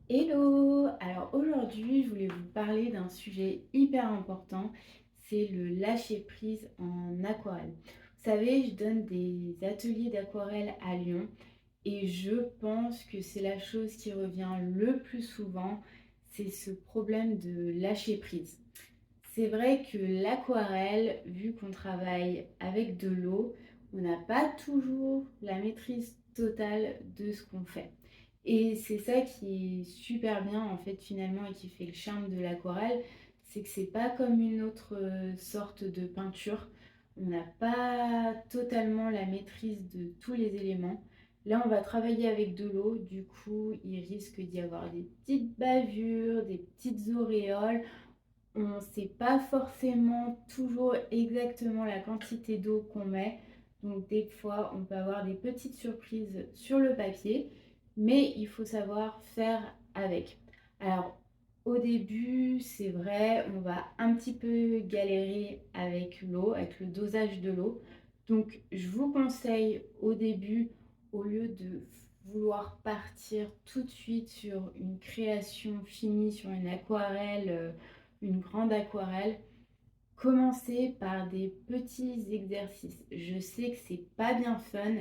Hello! Alors aujourd'hui, je voulais vous parler d'un sujet hyper important, c'est le lâcher prise en aquarelle. Vous savez, je donne des ateliers d'aquarelle à Lyon et je pense que c'est la chose qui revient le plus souvent, c'est ce problème de lâcher prise. C'est vrai que l'aquarelle, vu qu'on travaille avec de l'eau, on n'a pas toujours la maîtrise totale de ce qu'on fait. Et c'est ça qui est super bien en fait finalement et qui fait le charme de l'aquarelle, c'est que c'est pas comme une autre sorte de peinture. On n'a pas totalement la maîtrise de tous les éléments. Là, on va travailler avec de l'eau, du coup, il risque d'y avoir des petites bavures, des petites auréoles. On ne sait pas forcément toujours exactement la quantité d'eau qu'on met. Donc des fois, on peut avoir des petites surprises sur le papier, mais il faut savoir faire avec. Alors au début, c'est vrai, on va un petit peu galérer avec l'eau, avec le dosage de l'eau. Donc je vous conseille au début, au lieu de vouloir partir tout de suite sur une création finie, sur une aquarelle, une grande aquarelle, commencez par des petits exercices. Je sais que c'est pas bien fun,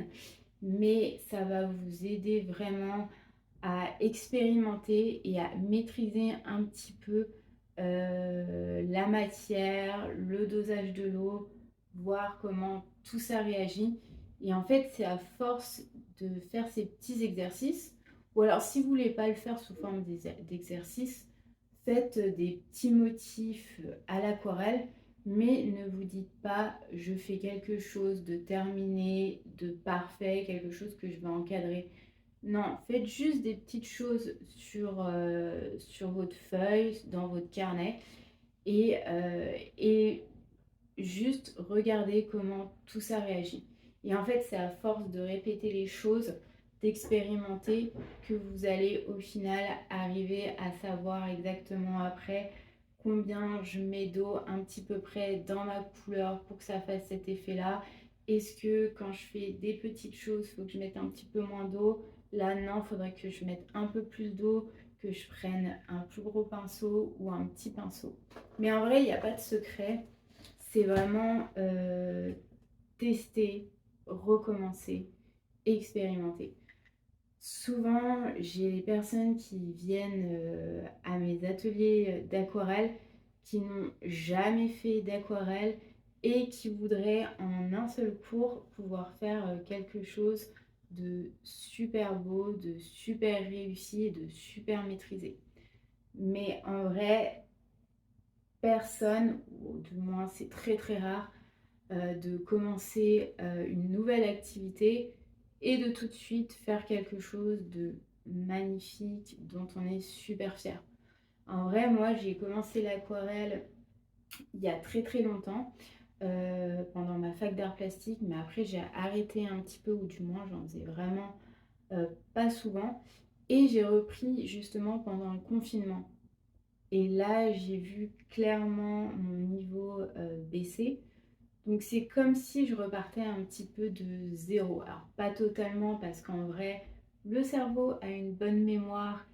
mais ça va vous aider vraiment à expérimenter et à maîtriser un petit peu la matière, le dosage de l'eau, voir comment tout ça réagit. Et en fait, c'est à force de faire ces petits exercices, ou alors si vous voulez pas le faire sous forme d'exercice, faites des petits motifs à l'aquarelle, mais ne vous dites pas je fais quelque chose de terminé, de parfait, quelque chose que je vais encadrer. Non, faites juste des petites choses sur votre feuille, dans votre carnet, et juste regardez comment tout ça réagit. Et en fait, c'est à force de répéter les choses, d'expérimenter, que vous allez au final arriver à savoir exactement après combien je mets d'eau un petit peu près dans ma couleur pour que ça fasse cet effet-là. Est-ce que quand je fais des petites choses, il faut que je mette un petit peu moins d'eau? Là, non, il faudrait que je mette un peu plus d'eau, que je prenne un plus gros pinceau ou un petit pinceau. Mais en vrai, il n'y a pas de secret. C'est vraiment tester, recommencer, expérimenter. Souvent, j'ai des personnes qui viennent à mes ateliers d'aquarelle qui n'ont jamais fait d'aquarelle et qui voudraient en un seul cours pouvoir faire quelque chose de super beau, de super réussi et de super maîtrisé. Mais en vrai, personne, ou du moins c'est très très rare, de commencer une nouvelle activité et de tout de suite faire quelque chose de magnifique dont on est super fier. En vrai, moi j'ai commencé l'aquarelle il y a très très longtemps, pendant ma fac d'art plastique, mais après j'ai arrêté un petit peu, ou du moins j'en faisais vraiment pas souvent, et j'ai repris justement pendant le confinement. Et là, j'ai vu clairement mon niveau baisser. Donc c'est comme si je repartais un petit peu de zéro. Alors pas totalement parce qu'en vrai, le cerveau a une bonne mémoire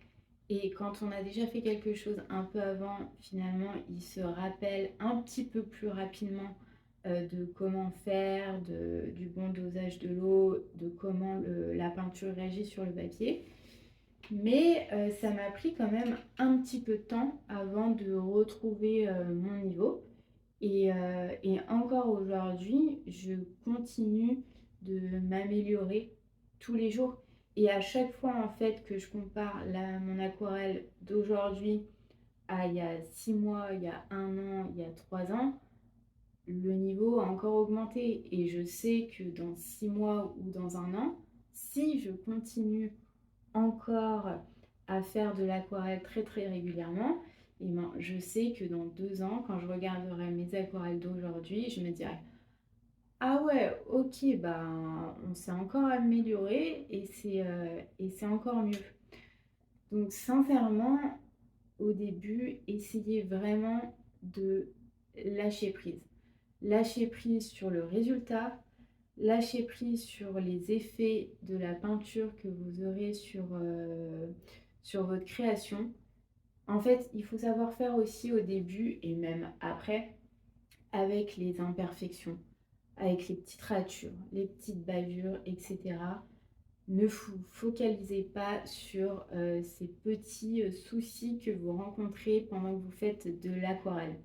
et quand on a déjà fait quelque chose un peu avant, finalement, il se rappelle un petit peu plus rapidement de comment faire, du bon dosage de l'eau, de comment la peinture réagit sur le papier. Mais ça m'a pris quand même un petit peu de temps avant de retrouver mon niveau. Et encore aujourd'hui, je continue de m'améliorer tous les jours. Et à chaque fois, en fait, que je compare mon aquarelle d'aujourd'hui à il y a 6 mois, il y a un an, il y a 3 ans, le niveau a encore augmenté. Et je sais que dans 6 mois ou dans un an, si je continue encore à faire de l'aquarelle très très régulièrement, et ben, je sais que dans 2 ans, quand je regarderai mes aquarelles d'aujourd'hui, je me dirai ah ouais, ok, bah on s'est encore amélioré et c'est encore mieux. Donc sincèrement, au début, essayez vraiment de lâcher prise. Lâcher prise sur le résultat, lâcher prise sur les effets de la peinture que vous aurez sur votre création. En fait, il faut savoir faire aussi au début et même après avec les imperfections, avec les petites ratures, les petites bavures, etc. Ne vous focalisez pas sur ces petits soucis que vous rencontrez pendant que vous faites de l'aquarelle.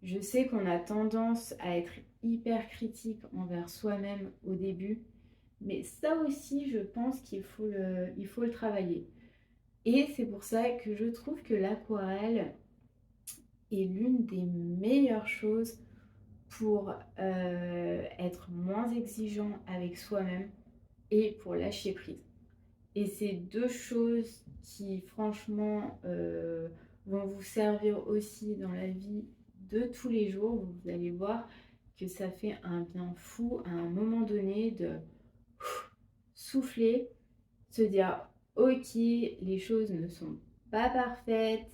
Je sais qu'on a tendance à être hyper critique envers soi-même au début, mais ça aussi, je pense il faut le travailler. Et c'est pour ça que je trouve que l'aquarelle est l'une des meilleures choses pour être moins exigeant avec soi-même et pour lâcher prise. Et c'est deux choses qui, franchement, vont vous servir aussi dans la vie de tous les jours. Vous allez voir que ça fait un bien fou à un moment donné de souffler, se dire, ok, les choses ne sont pas parfaites,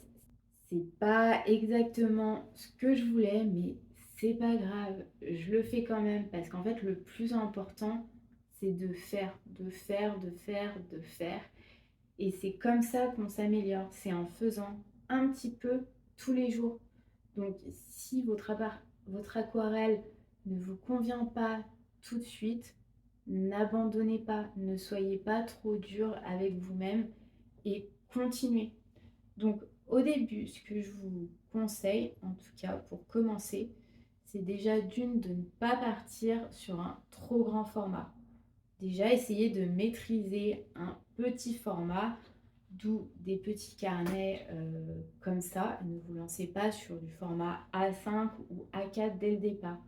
c'est pas exactement ce que je voulais, mais c'est pas grave, je le fais quand même parce qu'en fait, le plus important, c'est de faire, de faire, de faire, de faire. Et c'est comme ça qu'on s'améliore, c'est en faisant un petit peu tous les jours. Donc si votre aquarelle ne vous convient pas tout de suite, n'abandonnez pas, ne soyez pas trop dur avec vous-même et continuez. Donc au début, ce que je vous conseille, en tout cas pour commencer, c'est déjà d'une de ne pas partir sur un trop grand format. Déjà, essayez de maîtriser un petit format, d'où des petits carnets comme ça. Ne vous lancez pas sur du format A5 ou A4 dès le départ.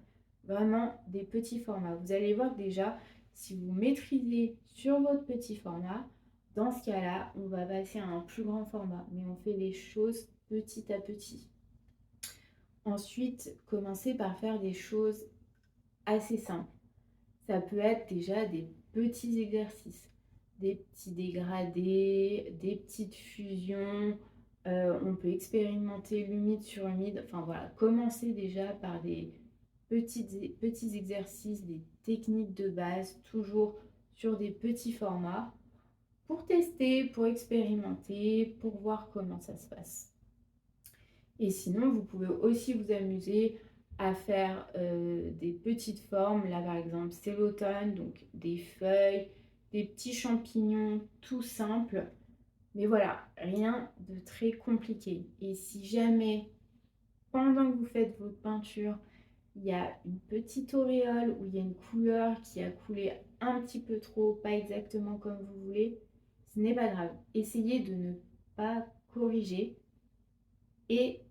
Vraiment des petits formats. Vous allez voir que déjà, si vous maîtrisez sur votre petit format, dans ce cas-là, on va passer à un plus grand format. Mais on fait les choses petit à petit. Ensuite, commencez par faire des choses assez simples. Ça peut être déjà des petits exercices, des petits dégradés, des petites fusions. On peut expérimenter l'humide sur humide. Enfin voilà, commencer déjà par des petits exercices, des techniques de base, toujours sur des petits formats, pour tester, pour expérimenter, pour voir comment ça se passe. Et sinon, vous pouvez aussi vous amuser à faire des petites formes. Là, par exemple, c'est l'automne, donc des feuilles, des petits champignons tout simples. Mais voilà, rien de très compliqué. Et si jamais, pendant que vous faites votre peinture, il y a une petite auréole ou il y a une couleur qui a coulé un petit peu trop, pas exactement comme vous voulez, ce n'est pas grave. Essayez de ne pas corriger et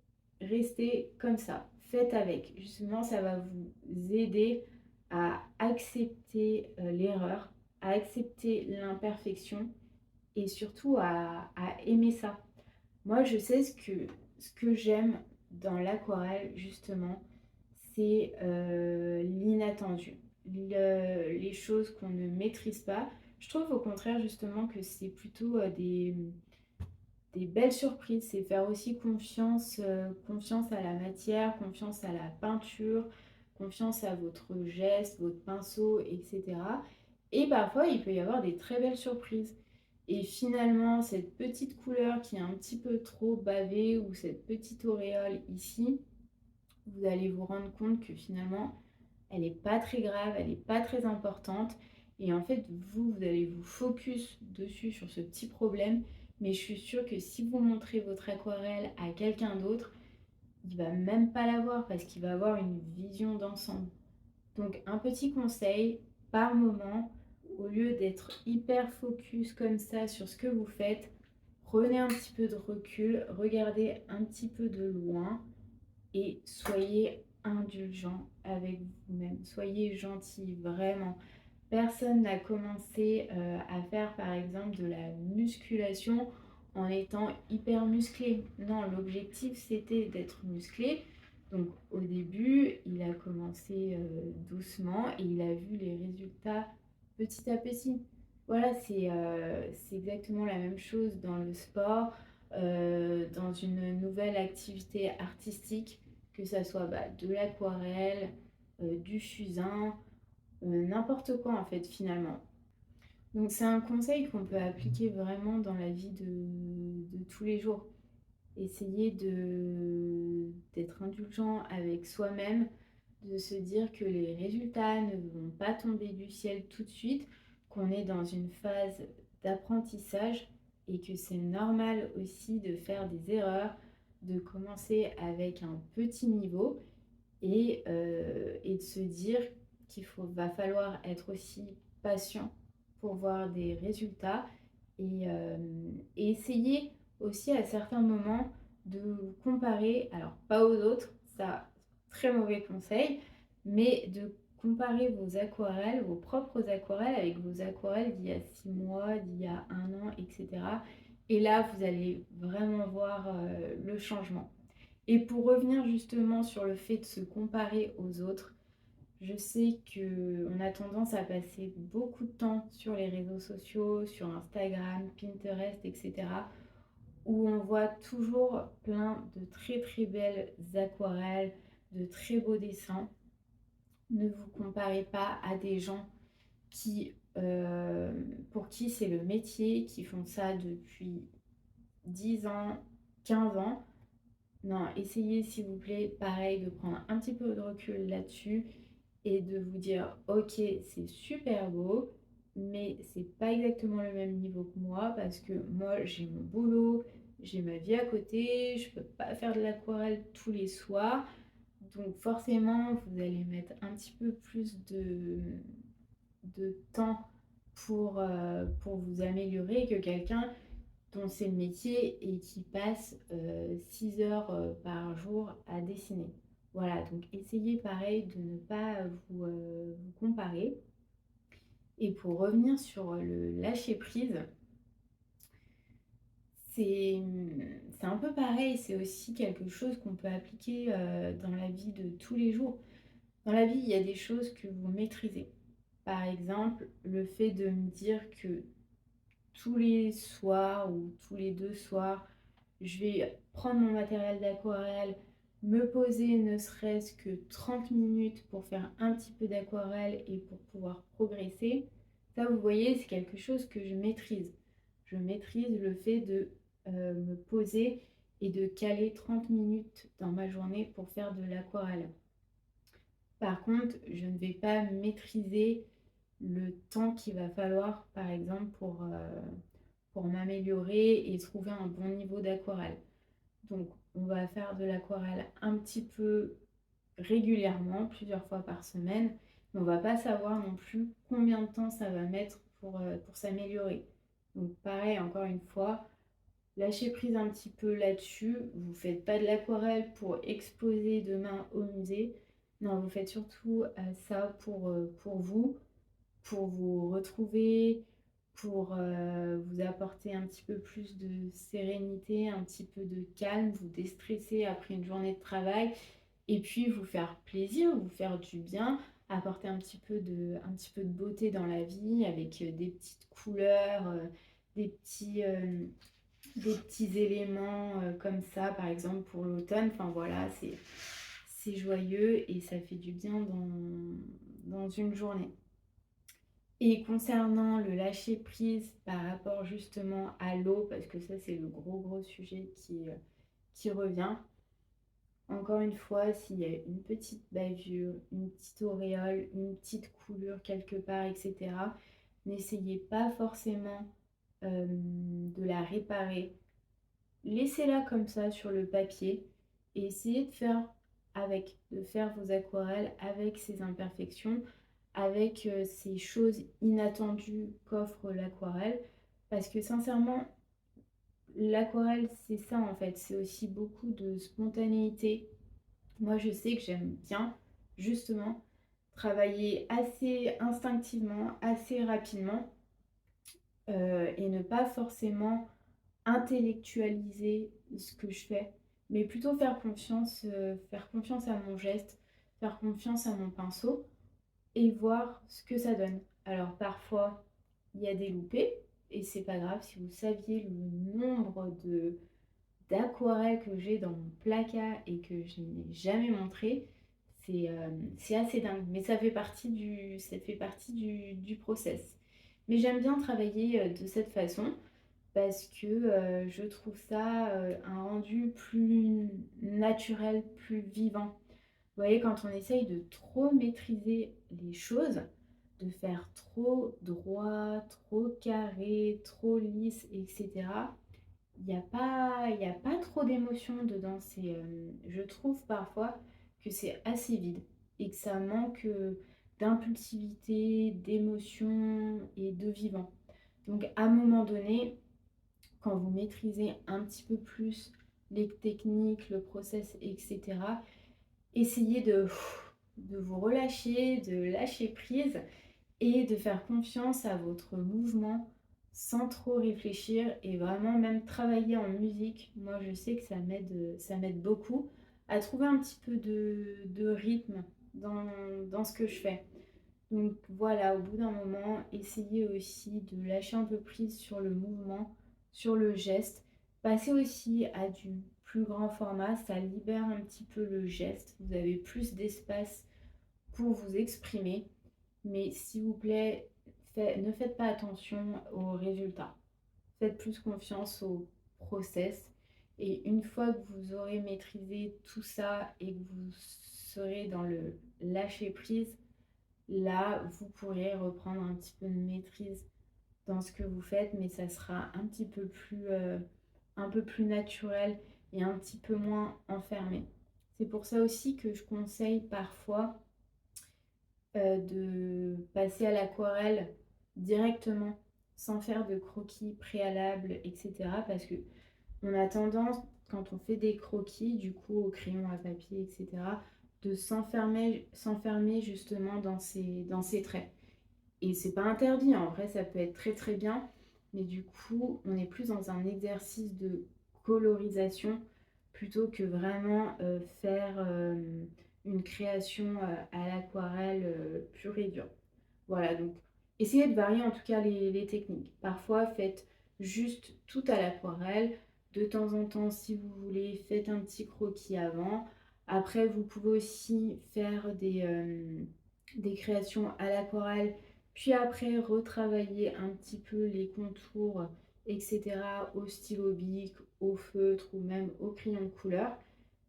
restez comme ça. Faites avec. Justement, ça va vous aider à accepter l'erreur, à accepter l'imperfection et surtout à aimer ça. Moi, je sais ce que j'aime dans l'aquarelle, justement, c'est l'inattendu, les choses qu'on ne maîtrise pas. Je trouve au contraire, justement, que c'est plutôt des belles surprises. C'est faire aussi confiance, confiance à la matière, confiance à la peinture, confiance à votre geste, votre pinceau, etc. Et parfois, il peut y avoir des très belles surprises. Et finalement, cette petite couleur qui est un petit peu trop bavée ou cette petite auréole ici, vous allez vous rendre compte que finalement, elle n'est pas très grave, elle n'est pas très importante. Et en fait, vous allez vous focus dessus sur ce petit problème. Mais je suis sûre que si vous montrez votre aquarelle à quelqu'un d'autre, il va même pas la voir parce qu'il va avoir une vision d'ensemble. Donc un petit conseil, par moment, au lieu d'être hyper focus comme ça sur ce que vous faites, prenez un petit peu de recul, regardez un petit peu de loin et soyez indulgent avec vous-même. Soyez gentil, vraiment. Personne n'a commencé à faire par exemple de la musculation en étant hyper musclé. Non, l'objectif c'était d'être musclé. Donc au début, il a commencé doucement et il a vu les résultats petit à petit. Voilà, c'est exactement la même chose dans le sport, dans une nouvelle activité artistique, que ça soit de l'aquarelle, du fusain, n'importe quoi en fait finalement. Donc c'est un conseil qu'on peut appliquer vraiment dans la vie de tous les jours. Essayer d'être indulgent avec soi-même, de se dire que les résultats ne vont pas tomber du ciel tout de suite, qu'on est dans une phase d'apprentissage et que c'est normal aussi de faire des erreurs, de commencer avec un petit niveau et de se dire va falloir être aussi patient pour voir des résultats et essayer aussi à certains moments de vous comparer, alors pas aux autres, ça très mauvais conseil, mais de comparer vos aquarelles, vos propres aquarelles avec vos aquarelles d'il y a 6 mois, d'il y a un an, etc. Et là, vous allez vraiment voir le changement. Et pour revenir justement sur le fait de se comparer aux autres, je sais qu'on a tendance à passer beaucoup de temps sur les réseaux sociaux, sur Instagram, Pinterest, etc., où on voit toujours plein de très très belles aquarelles, de très beaux dessins. Ne vous comparez pas à des gens pour qui c'est le métier, qui font ça depuis 10 ans, 15 ans. Non, essayez s'il vous plaît, pareil, de prendre un petit peu de recul là-dessus et de vous dire, ok, c'est super beau, mais c'est pas exactement le même niveau que moi parce que moi, j'ai mon boulot, j'ai ma vie à côté, je peux pas faire de l'aquarelle tous les soirs. Donc forcément, vous allez mettre un petit peu plus de temps pour vous améliorer que quelqu'un dont c'est le métier et qui passe 6 heures par jour à dessiner. Voilà, donc essayez pareil de ne pas vous comparer. Et pour revenir sur le lâcher prise, c'est c'est un peu pareil, c'est aussi quelque chose qu'on peut appliquer dans la vie de tous les jours. Dans la vie, il y a des choses que vous maîtrisez. Par exemple, le fait de me dire que tous les soirs ou tous les 2 soirs, je vais prendre mon matériel d'aquarelle, me poser ne serait-ce que 30 minutes pour faire un petit peu d'aquarelle et pour pouvoir progresser. Ça, vous voyez, c'est quelque chose que je maîtrise. Je maîtrise le fait de me poser et de caler 30 minutes dans ma journée pour faire de l'aquarelle. Par contre, je ne vais pas maîtriser le temps qu'il va falloir, par exemple, pour m'améliorer et trouver un bon niveau d'aquarelle. Donc, on va faire de l'aquarelle un petit peu régulièrement, plusieurs fois par semaine, mais on ne va pas savoir non plus combien de temps ça va mettre pour s'améliorer. Donc, pareil, encore une fois, lâchez prise un petit peu là-dessus. Vous ne faites pas de l'aquarelle pour exposer demain au musée. Non, vous faites surtout ça pour vous, pour vous retrouver, pour vous apporter un petit peu plus de sérénité, un petit peu de calme, vous déstresser après une journée de travail et puis vous faire plaisir, vous faire du bien, apporter un petit peu de beauté dans la vie avec des petites couleurs, des petits, euh, des petits éléments comme ça, par exemple pour l'automne. Enfin voilà, c'est joyeux et ça fait du bien dans une journée. Et concernant le lâcher prise par rapport justement à l'eau, parce que ça c'est le gros sujet qui revient, encore une fois, s'il y a une petite bavure, une petite auréole, une petite coulure quelque part, etc., n'essayez pas forcément de la réparer. Laissez-la comme ça sur le papier et essayez de faire vos aquarelles avec ces imperfections, avec ces choses inattendues qu'offre l'aquarelle. Parce que sincèrement, l'aquarelle, c'est ça en fait, c'est aussi beaucoup de spontanéité. Moi, je sais que j'aime bien justement travailler assez instinctivement, assez rapidement et ne pas forcément intellectualiser ce que je fais, mais plutôt faire confiance à mon geste, faire confiance à mon pinceau et voir ce que ça donne. Alors parfois, il y a des loupés et c'est pas grave si vous saviez le nombre de d'aquarelles que j'ai dans mon placard et que je n'ai jamais montré, c'est assez dingue. Mais ça fait partie du process. Mais j'aime bien travailler de cette façon parce que je trouve ça un rendu plus naturel, plus vivant. Vous voyez, quand on essaye de trop maîtriser les choses, de faire trop droit, trop carré, trop lisse, etc., il y a pas trop d'émotion dedans. Je trouve parfois que c'est assez vide et que ça manque d'impulsivité, d'émotion et de vivant. Donc à un moment donné, quand vous maîtrisez un petit peu plus les techniques, le process, etc., essayez de vous relâcher, de lâcher prise et de faire confiance à votre mouvement sans trop réfléchir et vraiment même travailler en musique. Moi, je sais que ça m'aide beaucoup à trouver un petit peu de rythme dans ce que je fais. Donc voilà, au bout d'un moment, essayez aussi de lâcher un peu prise sur le mouvement, sur le geste. Passez aussi à du plus grand format, ça libère un petit peu le geste. Vous avez plus d'espace pour vous exprimer. Mais s'il vous plaît, ne faites pas attention aux résultats. Faites plus confiance au process. Et une fois que vous aurez maîtrisé tout ça et que vous serez dans le lâcher prise, là, vous pourrez reprendre un petit peu de maîtrise dans ce que vous faites, mais ça sera un peu plus naturel et un petit peu moins enfermé. C'est pour ça aussi que je conseille parfois de passer à l'aquarelle directement, sans faire de croquis préalables, etc. Parce que on a tendance, quand on fait des croquis, du coup, au crayon à papier, etc., de s'enfermer justement dans ces traits. Et c'est pas interdit, en vrai, ça peut être très très bien, mais du coup, on est plus dans un exercice de colorisation plutôt que vraiment faire une création à l'aquarelle pure et dure. Voilà, donc essayez de varier en tout cas les techniques. Parfois, faites juste tout à l'aquarelle. De temps en temps, si vous voulez, faites un petit croquis avant. Après, vous pouvez aussi faire des créations à l'aquarelle, puis après retravailler un petit peu les contours, etc., au stylo bic, au feutre ou même au crayon de couleur.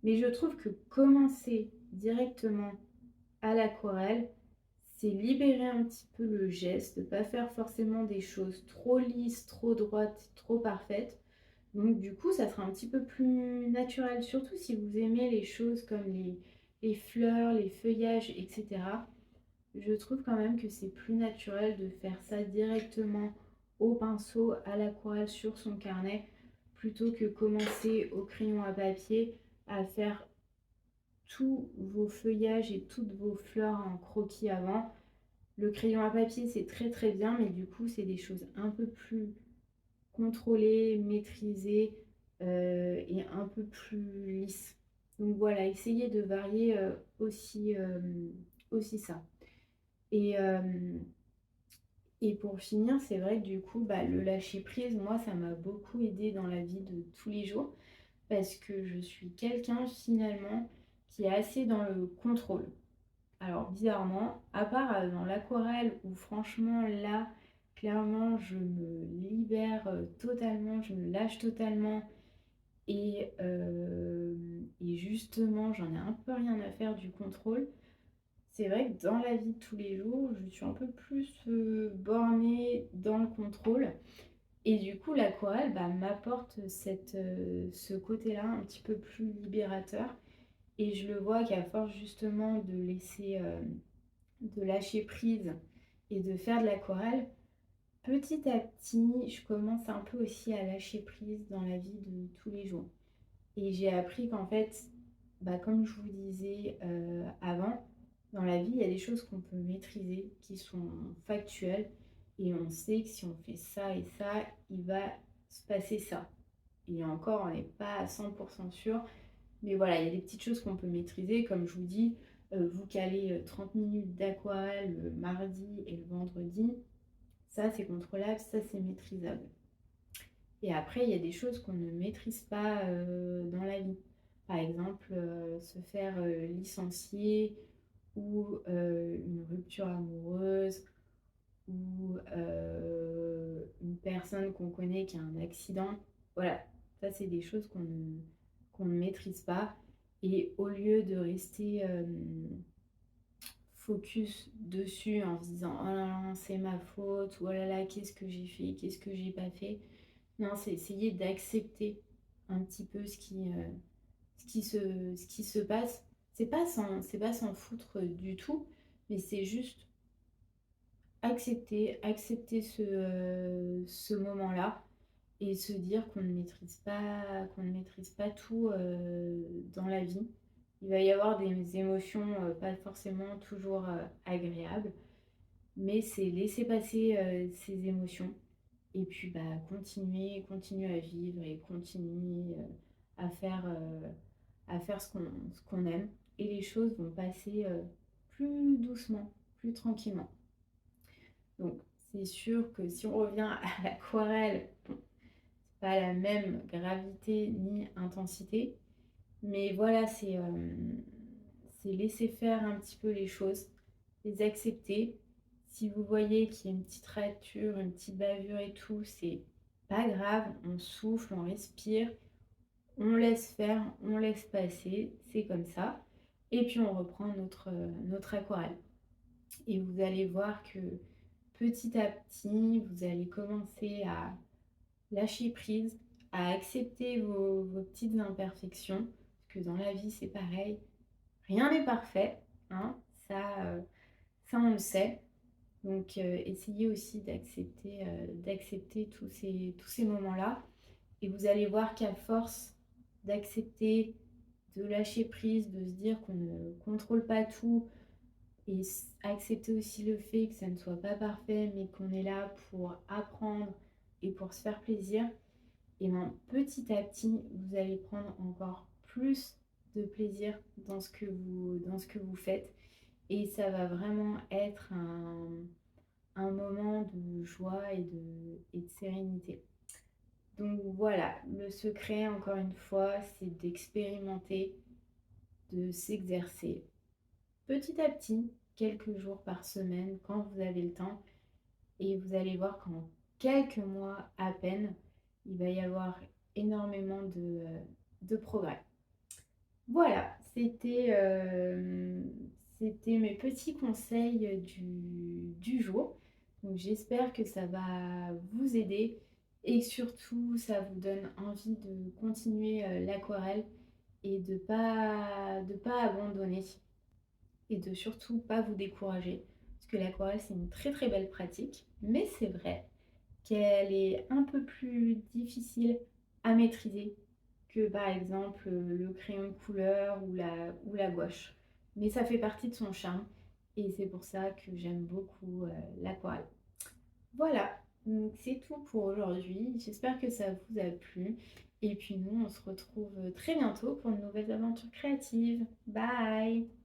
Mais je trouve que commencer directement à l'aquarelle, c'est libérer un petit peu le geste, de ne pas faire forcément des choses trop lisses, trop droites, trop parfaites. Donc du coup, ça sera un petit peu plus naturel, surtout si vous aimez les choses comme les fleurs, les feuillages, etc. Je trouve quand même que c'est plus naturel de faire ça directement au pinceau, à l'aquarelle sur son carnet, plutôt que commencer au crayon à papier à faire tous vos feuillages et toutes vos fleurs en croquis avant. Le crayon à papier, c'est très très bien, mais du coup, c'est des choses un peu plus contrôlées, maîtrisées et un peu plus lisses. Donc voilà, essayez de varier aussi ça. Et, euh, et pour finir, c'est vrai que du coup, bah, le lâcher prise, moi, ça m'a beaucoup aidé dans la vie de tous les jours parce que je suis quelqu'un finalement qui est assez dans le contrôle. Alors bizarrement, à part dans l'aquarelle où franchement là, clairement, je me libère totalement, je me lâche totalement et justement, j'en ai un peu rien à faire du contrôle. C'est vrai que dans la vie de tous les jours, je suis un peu plus bornée dans le contrôle. Et du coup, l'aquarelle bah, m'apporte ce côté-là un petit peu plus libérateur. Et je le vois qu'à force justement de lâcher prise et de faire de l'aquarelle, petit à petit, je commence un peu aussi à lâcher prise dans la vie de tous les jours. Et j'ai appris qu'en fait, bah, comme je vous disais avant, dans la vie, il y a des choses qu'on peut maîtriser, qui sont factuelles, et on sait que si on fait ça et ça, il va se passer ça. Et encore, on n'est pas à 100% sûr, mais voilà, il y a des petites choses qu'on peut maîtriser, comme je vous dis, vous calez 30 minutes d'aquarelle le mardi et le vendredi, ça c'est contrôlable, ça c'est maîtrisable. Et après, il y a des choses qu'on ne maîtrise pas dans la vie. Par exemple, se faire licencier ou une rupture amoureuse ou une personne qu'on connaît qui a un accident. Voilà, ça c'est des choses qu'on ne maîtrise pas. Et au lieu de rester focus dessus en se disant oh là là, c'est ma faute, ou oh là là, qu'est-ce que j'ai fait, qu'est-ce que j'ai pas fait. Non, c'est essayer d'accepter un petit peu ce qui se passe. C'est pas s'en foutre du tout, mais c'est juste accepter ce moment-là et se dire qu'on ne maîtrise pas tout dans la vie. Il va y avoir des émotions pas forcément toujours agréables, mais c'est laisser passer ces émotions et puis bah, continuer à vivre et continuer à faire ce qu'on aime. Et les choses vont passer plus doucement, plus tranquillement. Donc c'est sûr que si on revient à l'aquarelle, bon, c'est pas la même gravité ni intensité, mais voilà, c'est laisser faire un petit peu les choses, les accepter. Si vous voyez qu'il y a une petite rature, une petite bavure et tout, c'est pas grave, on souffle, on respire, on laisse faire, on laisse passer, c'est comme ça. Et puis on reprend notre aquarelle. Et vous allez voir que petit à petit, vous allez commencer à lâcher prise, à accepter vos petites imperfections, parce que dans la vie, c'est pareil, rien n'est parfait, hein, ça on le sait. Donc essayez aussi d'accepter tous ces moments-là. Et vous allez voir qu'à force d'accepter, de lâcher prise, de se dire qu'on ne contrôle pas tout, et accepter aussi le fait que ça ne soit pas parfait, mais qu'on est là pour apprendre et pour se faire plaisir, et bien petit à petit, vous allez prendre encore plus de plaisir dans ce que vous faites. Et ça va vraiment être un moment de joie et de sérénité. Donc voilà, le secret, encore une fois, c'est d'expérimenter, de s'exercer petit à petit, quelques jours par semaine, quand vous avez le temps. Et vous allez voir qu'en quelques mois à peine, il va y avoir énormément de progrès. Voilà, c'était mes petits conseils du jour. Donc j'espère que ça va vous aider et surtout ça vous donne envie de continuer l'aquarelle et de pas abandonner et de surtout pas vous décourager. Parce que l'aquarelle c'est une très très belle pratique, mais c'est vrai qu'elle est un peu plus difficile à maîtriser que par exemple le crayon de couleur ou la gouache. Mais ça fait partie de son charme et c'est pour ça que j'aime beaucoup l'aquarelle. Voilà, donc c'est tout pour aujourd'hui. J'espère que ça vous a plu. Et puis nous, on se retrouve très bientôt pour de nouvelles aventures créatives. Bye!